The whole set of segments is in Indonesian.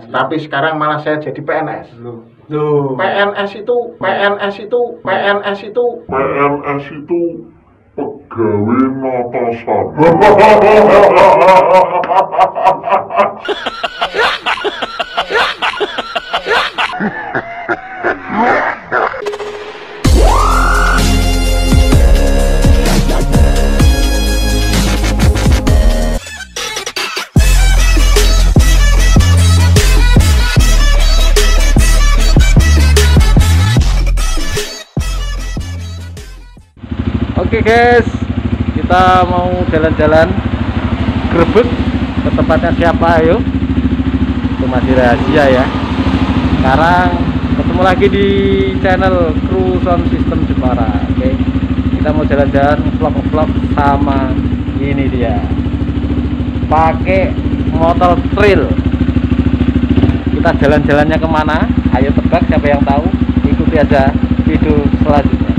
Tapi sekarang malah saya jadi PNS. Loh. PNS itu pegawai notosan. Oke guys, kita mau jalan-jalan Grebek ke tempatnya siapa, ayo. Itu masih rahasia ya. Sekarang ketemu lagi di channel Kru Sound System Jepara. Oke, kita mau jalan-jalan vlog sama ini dia, pakai motor trail. Kita jalan-jalannya kemana? Ayo tebak, siapa yang tahu? Ikuti aja video selanjutnya.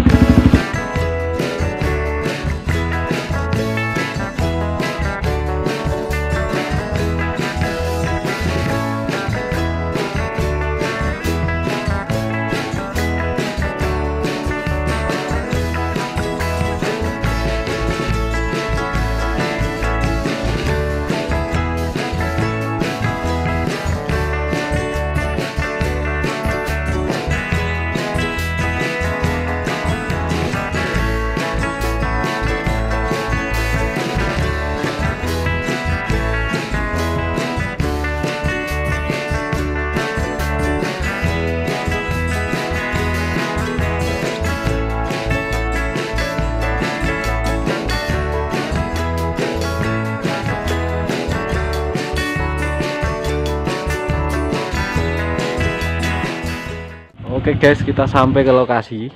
Oke guys, kita sampai ke lokasi.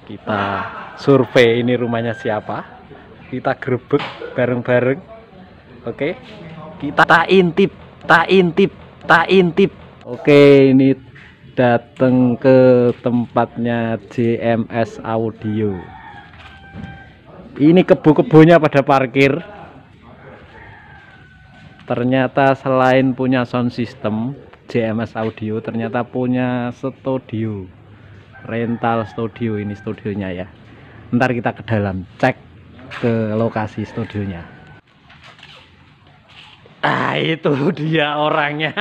Kita survei ini rumahnya siapa. Kita grebek bareng-bareng. Oke, kita tak intip. Oke, ini datang ke tempatnya JMS Audio. Ini kebo-kebonya pada parkir. Ternyata selain punya sound system, JMS Audio ternyata punya studio, rental studio. Ini studionya ya. Ntar kita ke dalam, cek ke lokasi studionya. Ah, itu dia orangnya.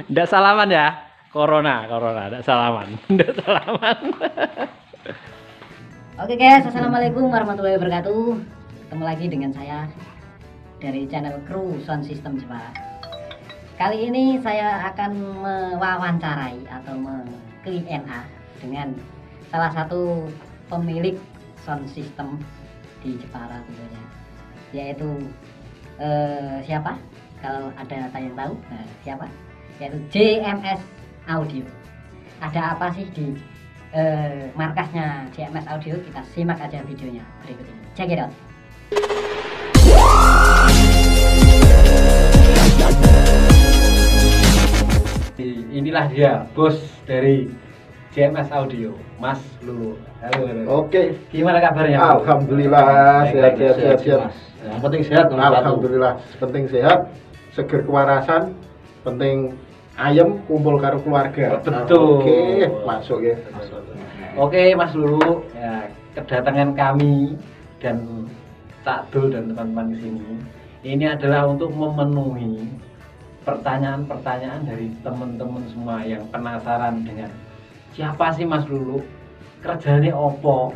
Nggak salaman ya? Corona, nggak salaman. Oke guys, assalamualaikum warahmatullahi wabarakatuh. Ketemu lagi dengan saya dari channel Kru Sound System Jepara. Kali ini saya akan mewawancarai atau Q&A dengan salah satu pemilik sound system di Jepara tentunya, yaitu siapa? Kalau ada yang tahu, siapa? Yaitu JMS Audio. Ada apa sih di markasnya JMS Audio? Kita simak aja videonya berikut ini. Check it out. Inilah dia bos dari JMS Audio, Mas Lulu. Halo. Oke, Gimana kabarnya? alhamdulillah sehat. Yang penting sehat. Alhamdulillah, penting sehat, seger kewarasan, penting ayam kumpul karo keluarga. Betul. Oke, masuk ya. Oke, Mas Lulu, ya, kedatangan kami dan Cak Dul dan teman-teman di sini ini adalah untuk memenuhi pertanyaan-pertanyaan dari teman-teman semua yang penasaran dengan siapa sih Mas Lulu, kerjanya opo,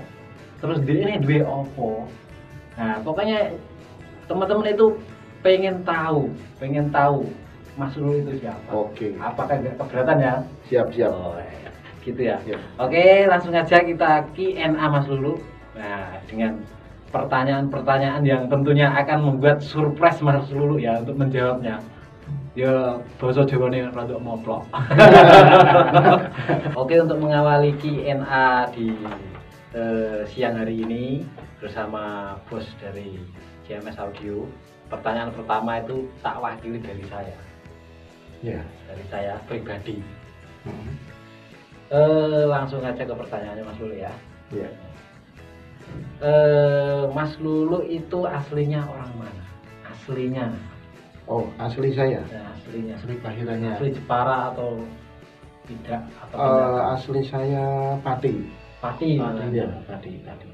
terus dia ini duwe opo. Nah, pokoknya teman-teman itu pengen tahu Mas Lulu itu siapa. Oke. Apakah nggak keberatan ya? Siap. Oh, gitu ya. Siap. Oke, langsung aja kita Q&A Mas Lulu. Nah, dengan pertanyaan-pertanyaan yang tentunya akan membuat surprise Mas Lulu ya untuk menjawabnya. Ya, bahasa Jawane rada moplok. Oke, untuk mengawali Q&A di siang hari ini bersama bos dari JMS Audio. Pertanyaan pertama itu tak wakili dari saya. Ya. Dari saya pribadi. Langsung aja ke pertanyaannya Mas Lulu ya. Ya. Mas Lulu itu aslinya orang mana? Aslinya. Oh, asli saya. Nah, aslinya. Asli kelahirannya. Asli Jepara atau tidak? Atau Asli saya Pati. Pati. Iya, Pati. Pati.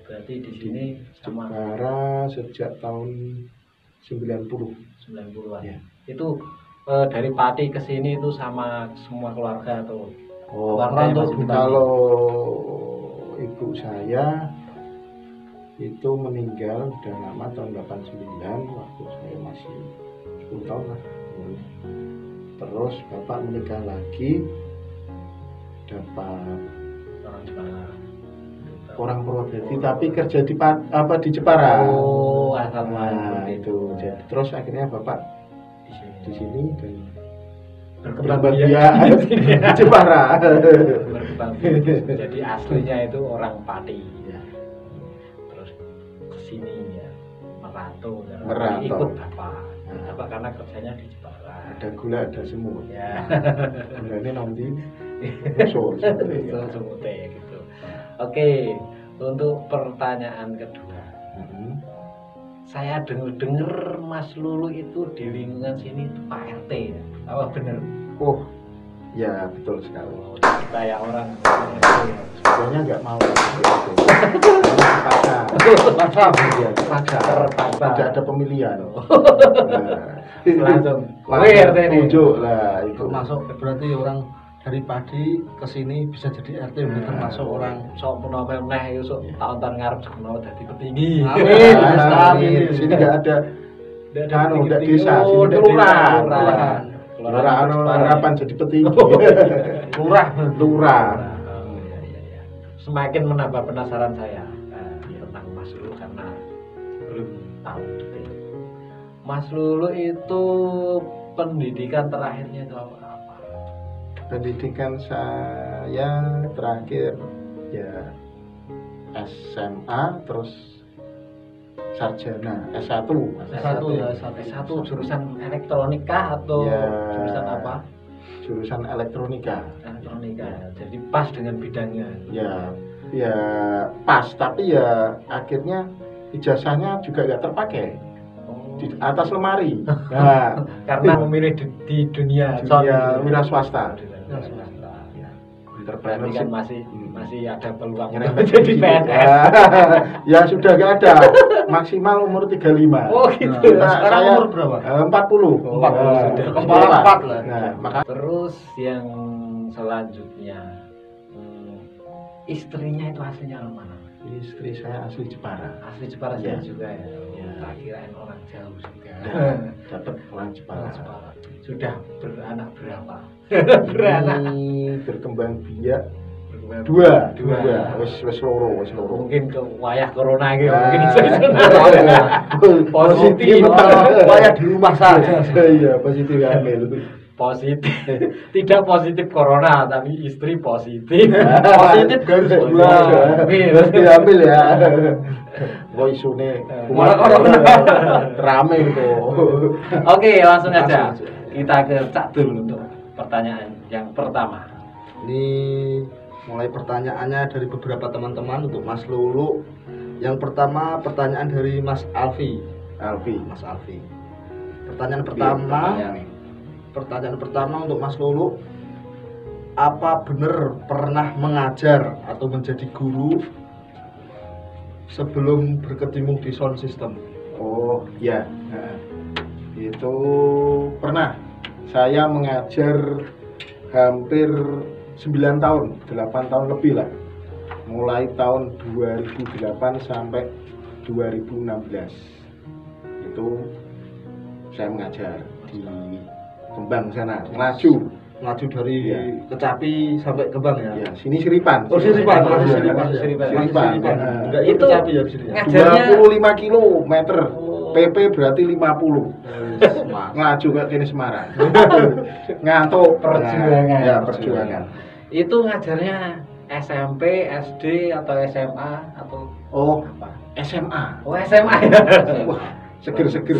Berarti di sini sama Jepara sejak tahun 90. 90-an. Iya. Itu dari Pati ke sini itu sama semua keluarga atau Oh, keluarga yang masih di Pati? kalau ibu saya itu meninggal udah lama tahun 89 waktu saya masih 10 tahun lah. Terus bapak menikah lagi, dapat orang Jepara. orang Purwodadi tapi kerja di Jepara. Oh, asal Nah, muasal itu. Jadi, terus akhirnya bapak di sini dan berkembang berkembang biak biak di Jepara. berkembang biak. Jadi aslinya itu orang Pati. Ya. Terus kesini ya merantau karena Merantau. ikut bapak. Nah. Bapak karena kerjanya di Jepara. Ada gula, ada semut. Ya. Gulanya nanti musuh. Itu semute gitu. Oke, untuk pertanyaan kedua. Saya dengar Mas Lulu itu di lingkungan sini itu Pak RT ya. Apa bener? Oh, ya betul sekali. Oh, kayak orang Sebenarnya nggak mau. Terpaksa. terpaksa. Tidak ada pemilihan. Langsung. Langsung RT nih. tunjuk lah itu. Termasuk berarti orang dari Padi ke sini bisa jadi RT, termasuk orang sok menawa meneh iku sok tahun-tahun ngarep menawa dadi petinggi. Amin. Amin. Di sini nggak ada anu, nggak desa, sini kelurahan. Kelurahan harapan jadi petinggi. lurah. Lurah. Oh, iya. Semakin menambah penasaran saya tentang Mas Lulu karena belum tahu detail. Mas Lulu itu pendidikan terakhirnya itu apa? Pendidikan saya terakhir ya SMA, terus sarjana S1. S1 ya, S1 jurusan elektronika atau Ya. jurusan apa? Jurusan elektronika. Elektronika. Jadi pas dengan bidangnya. Ya pas, tapi ya akhirnya ijazahnya juga nggak terpakai di atas lemari. Nah, Karena memilih di dunia wira swasta. Ya. Entrepreneur Berarti kan masih ada peluang Ya. menjadi PNS. Ya sudah nggak ada, maksimal umur 35. Oh gitu. Nah, Sekarang saya umur berapa? 40. 40. Sudah Kepala 4 lah. Nah, maka Terus yang selanjutnya istrinya itu aslinya orang mana? istri saya asli Jepara. Asli Jepara Ya. juga ya. Ya. Tak kirain orang jauh juga. Dapat orang Jepara. Sudah beranak berapa? Beranak. Berkembang biak Dua. dua. Wis loro. Mungkin ke wayah corona gitu. Ah. Mungkin iso-iso. Positif. Kayak di rumah saja. Iya, positif hamil. Positif. Tidak positif corona tapi istri positif. Positif garis dua. Terus diambil ya. Kok isune Malah corona. Rame itu. Oke, langsung aja. Kita ke Cak Dul untuk pertanyaan yang pertama. Ini mulai pertanyaannya dari beberapa teman-teman untuk Mas Lulu. Yang pertama pertanyaan dari Mas Alfi. Mas Alfi. Pertanyaan pertama untuk Mas Lulu. Apa benar pernah mengajar atau menjadi guru sebelum berkecimpung di sound system? Oh, ya. Nah, itu pernah. Saya mengajar hampir 9 tahun, 8 tahun lebih lah. Mulai tahun 2008 sampai 2016. Itu saya mengajar di Kembang sana, Maju dari Iya. Kecapi sampai Kembang ya? ya, sini Siripan. Oh, Siripan, Iya, masih iya, Siripan. Siripan. Enggak Itu itu Kecapi ya di sini. Ya? Ngajarnya 25 kilometer. Oh. PP berarti 50. Mas. Ngaju ke kini Semarang. Ngantuk Perjuangan. Ya, perjuangan. Itu ngajarnya SMP, SD atau SMA atau Oh, apa? SMA. Oh, SMA ya. Wah, seger-seger.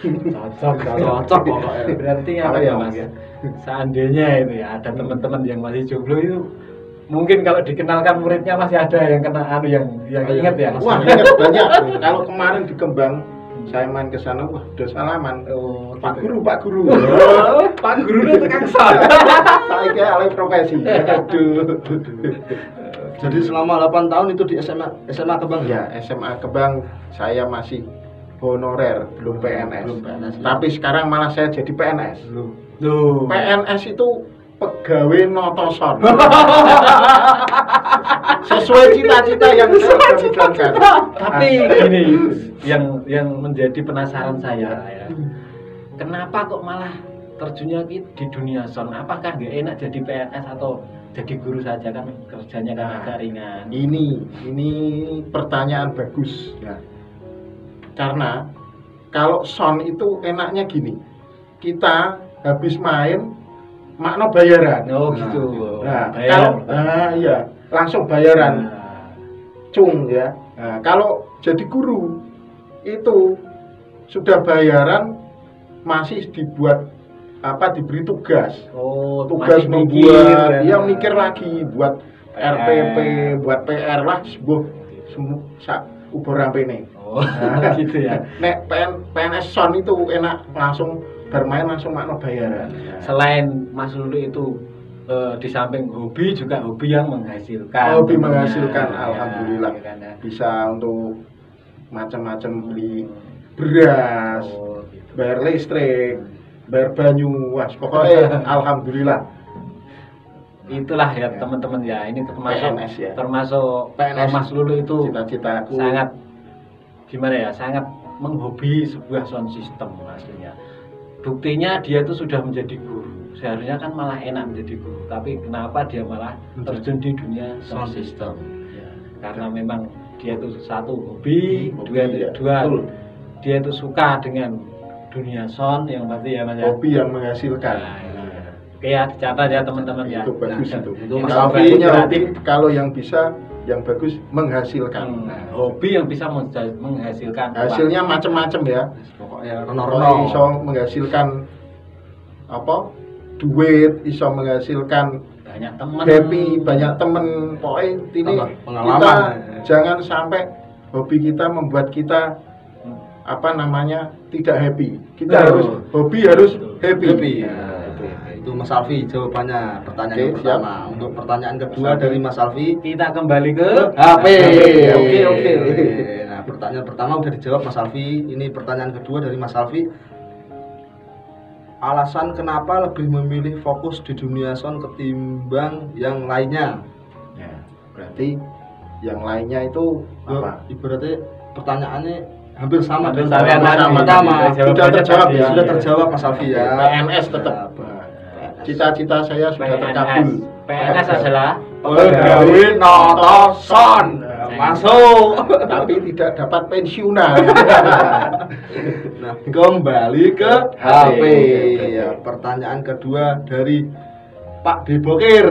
Cocok pokoknya. Berarti apa ya, Mas? Seandainya itu ya ada teman-teman yang masih jomblo itu mungkin kalau dikenalkan muridnya masih ada yang kena yang ingat ya. Wah, ingat banyak. Kalau kemarin di Kembang Saya main ke sana, wah udah salaman. Oh, Pak gitu. Guru, Pak Guru. Pak Guru itu tekan sana. Saya kayak alih profesi. Aduh. Jadi selama 8 tahun itu di SMA Kebang Ya, SMA Kebang saya masih honorer, belum PNS. Belum PNS, ya. Tapi sekarang malah saya jadi PNS. Loh. PNS itu pegawai notoson. Sesuai cita-cita yang saya berikan. Tapi gini, yang menjadi penasaran saya ya. Kenapa kok malah terjunnya di dunia son? Apakah nggak enak jadi PNS atau jadi guru saja kan kerjanya kan agak ringan? Ini pertanyaan bagus ya. Karena kalau son itu enaknya gini. Kita habis main makna bayaran. Oh gitu. Nah, Bayar. kalau iya, langsung bayaran. Nah, Cung ya. Nah, kalau jadi guru itu sudah bayaran masih dibuat diberi tugas. oh, Tugas masih membuat mikir, dia ya. mikir lagi buat RPP, buat PR lah sebuah ubur rampene. Oh, gitu ya. Nek PNS son itu enak langsung bermain langsung makna bayaran. Selain Mas Lulu itu di samping hobi juga hobi yang menghasilkan. Hobi tentunya. menghasilkan, Ya, alhamdulillah. ya kan, ya. Bisa untuk macam-macam beli beras, Oh, gitu. bayar listrik, bayar banyu, wah pokoknya alhamdulillah. Itulah ya Ya. teman-teman ya, ini termasuk PNS ya. termasuk PNS. Mas Lulu itu Cita-citaku sangat gimana ya, sangat menghobi sebuah sound system aslinya. Buktinya dia itu sudah menjadi guru. Seharusnya kan malah enak menjadi guru, tapi kenapa dia malah terjun di dunia sound system? Ya, karena memang dia itu satu hobi, Hobi, ya. dua Betul. dia itu suka dengan dunia sound yang pasti ya Mas ya. hobi yang menghasilkan. Nah, iya. Oke ya, dicatat ya teman-teman ya. Itu bagus Nah, itu. itu Mas Kalau Alfi punya berarti hobi, kalau yang bisa yang bagus menghasilkan. hobi yang bisa menghasilkan Hasilnya macam-macam ya. pokoknya Kalau reno-reno iso menghasilkan duit, iso menghasilkan banyak teman, happy, banyak temen. Pokoknya ini Tambah pengalaman. kita jangan sampai hobi kita membuat kita tidak happy. Kita Betul. harus hobi harus happy. happy. Nah, itu. Itu Mas Alfi jawabannya pertanyaan yang Oke, pertama. Untuk pertanyaan kedua Mas Alfi. dari Mas Alfi, kita kembali ke HP. Oke. Nah, pertanyaan pertama udah dijawab Mas Alfi. Ini pertanyaan kedua dari Mas Alfi. Alasan kenapa lebih memilih fokus di dunia sound ketimbang yang lainnya? Ya, berarti yang lainnya itu apa? Ibaratnya pertanyaannya hampir sama Hampir dengan sama yang pertanyaan tadi. pertama. Jawabannya Sudah terjawab tadi. ya. Sudah terjawab Mas Alfi ya. PNS tetap. Cita-cita saya sudah terkabul. PNS adalah Pegawai noto sound. Masuk. Tapi tidak dapat pensiunan. Nah, kembali ke HP. Oke. Ya, pertanyaan kedua dari Pak Dibokir.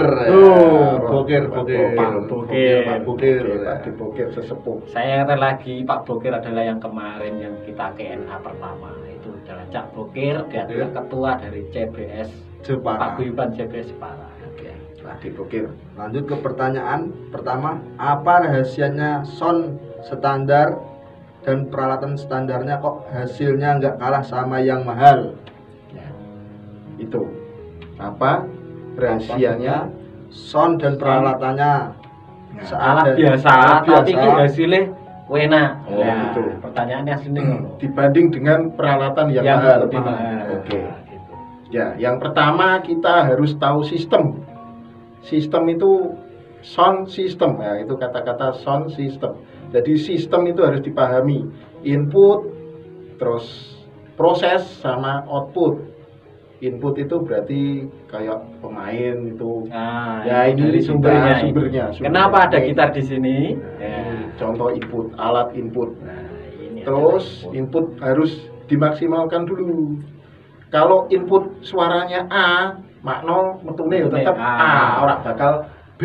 Bokir. Pak Bokir. Pak Bokir. Pak Dibokir sesepuh. saya ingat lagi Pak Bokir adalah yang kemarin yang kita KNA pertama itu adalah Cak Bokir, dia adalah ketua dari CBS Jepara. Paguyuban CBS Jepara. Pak Dibokir. Lanjut ke pertanyaan pertama, apa rahasianya sound standar dan peralatan standarnya kok hasilnya nggak kalah sama yang mahal? Ya. Itu apa rahasianya? Sound dan peralatannya Alat biasa, tapi itu hasilnya wena. Oh, Nah, gitu. pertanyaannya aslinya ngono. Dibanding dengan peralatan yang Yang mahal. lebih mahal. Oke. Nah, gitu. Ya, yang pertama kita harus tahu sistem. Sistem itu sound system, ya, itu kata-kata sound system. Jadi sistem itu harus dipahami, input, terus proses sama output. Input itu berarti kayak pemain itu. Nah, Ya, ini dari kita sumbernya. sumbernya. Kenapa ada Oke. gitar di sini? Ini contoh input, alat input. Nah, ini Terus adalah input harus dimaksimalkan dulu. Kalau input suaranya A, makna metune ya tetap A, ora bakal B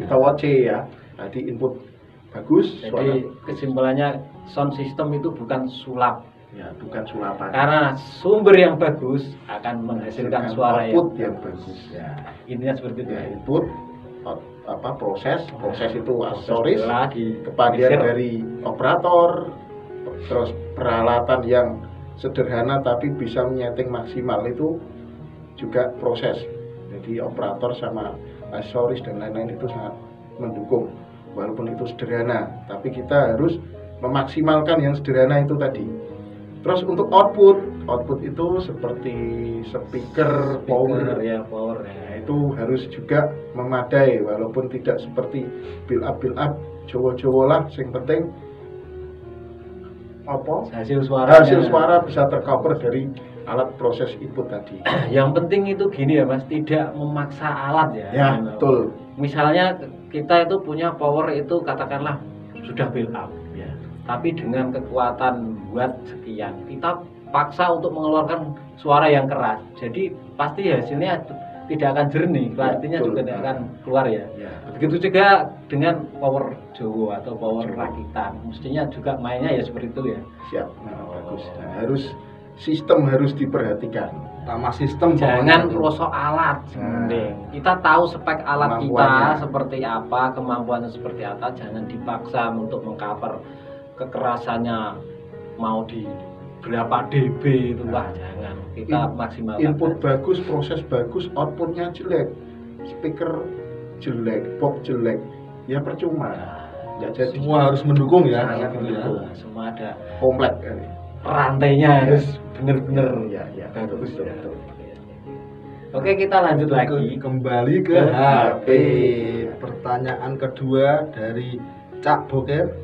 atau C ya. Jadi input bagus, Jadi kesimpulannya sound system itu bukan sulap, ya bukan sulapan. karena sumber yang bagus akan menghasilkan suara output yang yang bagus. Ya, intinya seperti itu. Ya, input proses itu aksesoris lagi kepandian dari operator, terus peralatan yang sederhana tapi bisa menyeting maksimal itu juga proses. Jadi operator sama aksesoris dan lain-lain itu sangat mendukung. Walaupun itu sederhana, tapi kita harus memaksimalkan yang sederhana itu tadi. Terus untuk output itu seperti speaker power ya, power ya. Nah, itu harus juga memadai, walaupun tidak seperti build up Jowo-jowo lah. Yang penting apa? Hasil suara bisa tercover dari alat proses input tadi. Yang penting itu gini ya Mas, tidak memaksa alat ya. Ya, betul. Misalnya kita itu punya power itu katakanlah sudah build up ya. Tapi dengan kekuatan buat sekian, kita paksa untuk mengeluarkan suara yang keras. Jadi pasti hasilnya tidak akan jernih, artinya juga tidak akan keluar ya. Begitu juga dengan power Jowo atau power rakitan, mestinya juga mainnya ya seperti itu ya. Siap, bagus. Nah, sistem harus diperhatikan. Utama sistem, jangan rosok alat. Kita tahu spek alat kita seperti apa, kemampuannya seperti apa, jangan dipaksa untuk mengcover kekerasannya mau di berapa dB itu lah, jangan. Kita maksimalkan. Input bagus, proses bagus, outputnya jelek, speaker jelek, box jelek, ya percuma. Ya, jadi semua harus mendukung ya. Sangat mendukung. Semua ada komplek. Rantainya harus benar-benar ya, bagus. Betul. Oke, kita lanjut lagi. Kembali ke HP. Pertanyaan kedua dari Cak Boker.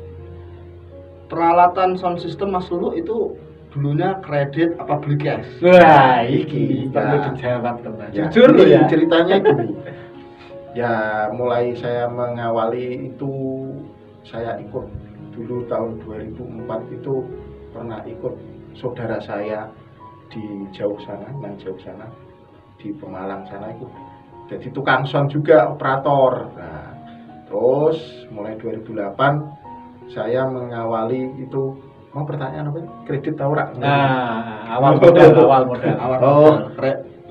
Peralatan sound system Mas Lulu itu dulunya kredit apa beli cash? Wah, iki perlu dijawab teman. Ya, jujur loh ya. Ceritanya gini. Ya, mulai saya mengawali itu saya ikut dulu tahun 2004 itu pernah ikut saudara saya di jauh sana, di Pemalang sana itu jadi tukang sound juga, operator. Nah, terus mulai 2008 saya mengawali itu, mau pertanyaan apa? Kredit tahu rak? Nah, awal modal.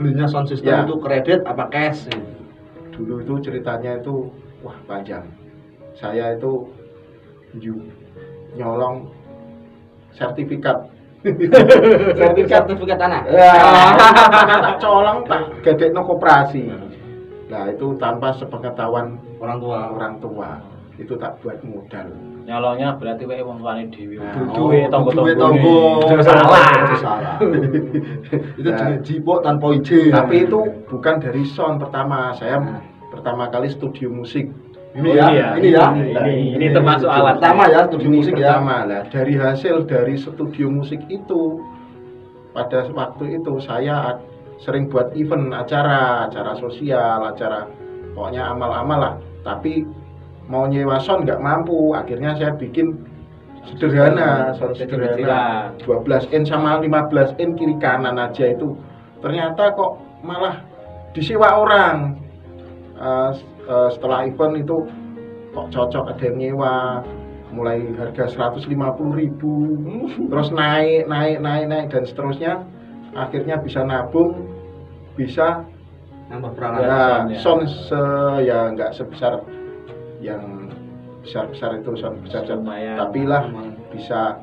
Belinya sound system ya. Itu kredit apa cash? Dulu itu ceritanya itu wah panjang. Saya itu nyolong sertifikat tanah. Tak colong tak gedekno koperasi. Nah, itu tanpa sepengetahuan orang tua. Itu tak buat modal. Nyolongnya berarti wae wong tuane dhewe. Duwe tonggo. Salah. Itu jipuk tanpa izin. Tapi itu bukan dari sound pertama. Saya pertama kali studio musik. Ini termasuk alat pertama ya, studio musik ya. Pertama lah, dari hasil dari studio musik itu pada waktu itu saya sering buat event, acara sosial, pokoknya amal-amal lah. Tapi mau nyewa sound nggak mampu, akhirnya saya bikin sederhana 12 in sama 15 in kiri kanan aja itu. Ternyata kok malah disewa orang. Setelah event itu kok cocok, ada yang nyewa, mulai harga 150.000 terus naik dan seterusnya, akhirnya bisa nabung, bisa nambah peralatan sound ya nggak sebesar yang besar itu, sound besar tapi lah bisa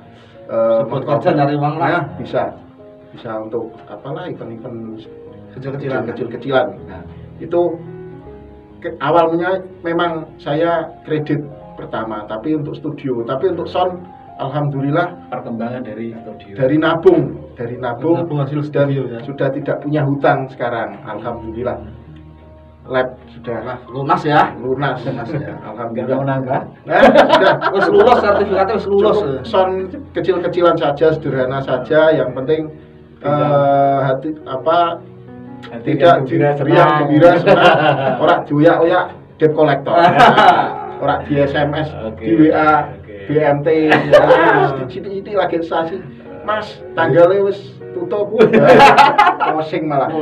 kerja dari uang lah, bisa untuk apalah event kecil-kecilan. Nah, itu awalnya memang saya kredit pertama, tapi untuk studio, tapi untuk sound alhamdulillah perkembangan dari studio, dari nabung hasil studio ya. Sudah tidak punya hutang sekarang, alhamdulillah. Lab sudah lunas ya, alhamdulillah. Menambah. Wes lulus, sertifikatnya wes lulus. Sound kecil-kecilan saja, sederhana saja, yang penting tidak gembira senang, orang doyak-oyak debt collector, orang di SMS, di WA, BMT, ini lagi sasi, Mas, tanggalnya wis tutup, posing malah,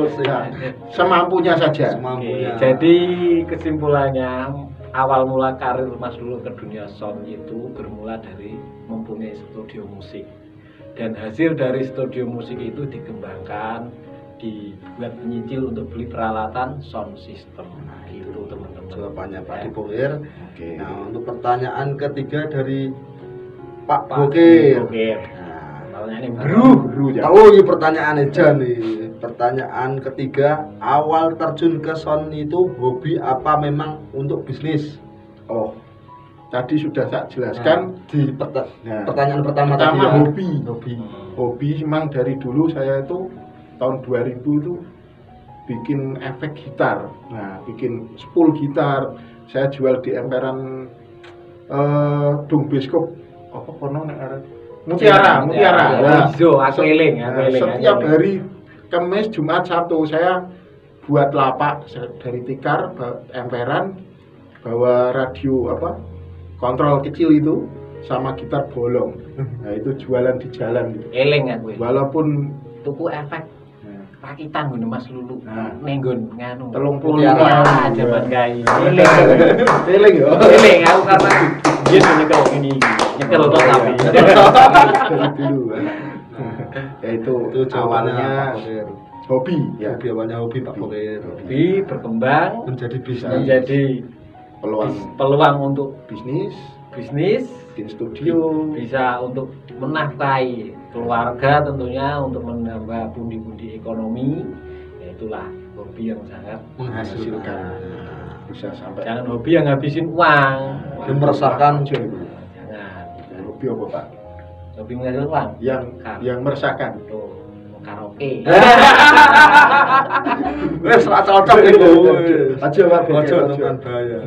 semampunya saja. Jadi kesimpulannya, awal mula karir Mas Lulu ke dunia sound itu bermula dari mempunyai studio musik, dan hasil dari studio musik itu dikembangkan, dibuat penyicil untuk beli peralatan sound system. Nah, itu teman-teman jawabannya Pak Boker. Nah, untuk pertanyaan ketiga dari Pak Boker. Nah, Pertanyaan yang Guru ya. Oh, ini pertanyaan aja nih. Pertanyaan ketiga, awal terjun ke son itu hobi apa memang untuk bisnis? Oh, tadi sudah saya jelaskan. Di Nah, pertanyaan pertama pertama tadi ya. hobi. Hobi. Hobi memang dari dulu saya itu tahun 2000 itu bikin efek gitar. Nah, bikin spool gitar. Saya jual di emperan Dong Beskop. Apa kono nek arep? Mutiara. Nah, Iso, aku eling, setiap hari Kamis, Jumat, Sabtu saya buat lapak dari tikar, emperan, bawa radio kontrol kecil itu sama gitar bolong. Nah itu jualan di jalan gitu. Eling aku. Walaupun Tuku efek rakitan ngono Mas Lulu. Nah. Nenggon nganu. 35 jaman gawe. Eling yo. Eling aku karena dia nyekel ini. Nyekel kok tapi. Dari dulu. Ya itu jawabannya awalnya hobi ya. Hobi awalnya hobi Pak Bokir. Hobi berkembang Menjadi bisnis. menjadi peluang untuk bisnis, bisnis, bikin studio, bisa untuk menafkahi keluarga tentunya, untuk menambah pundi-pundi ekonomi. Ya itulah hobi yang sangat menghasilkan. Bisa sampai jangan hobi yang ngabisin uang. Dan meresahkan. Jangan. hobi apa Pak? Hobi menghasilkan uang. Yang meresahkan. Tuh, karaoke. Wes ra cocok itu. Aja Pak, Ojo teman bahaya.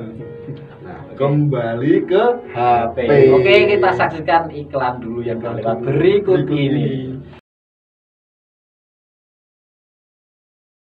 Nah, kembali ke HP. Oke, kita saksikan iklan dulu yang terlewat berikut ini.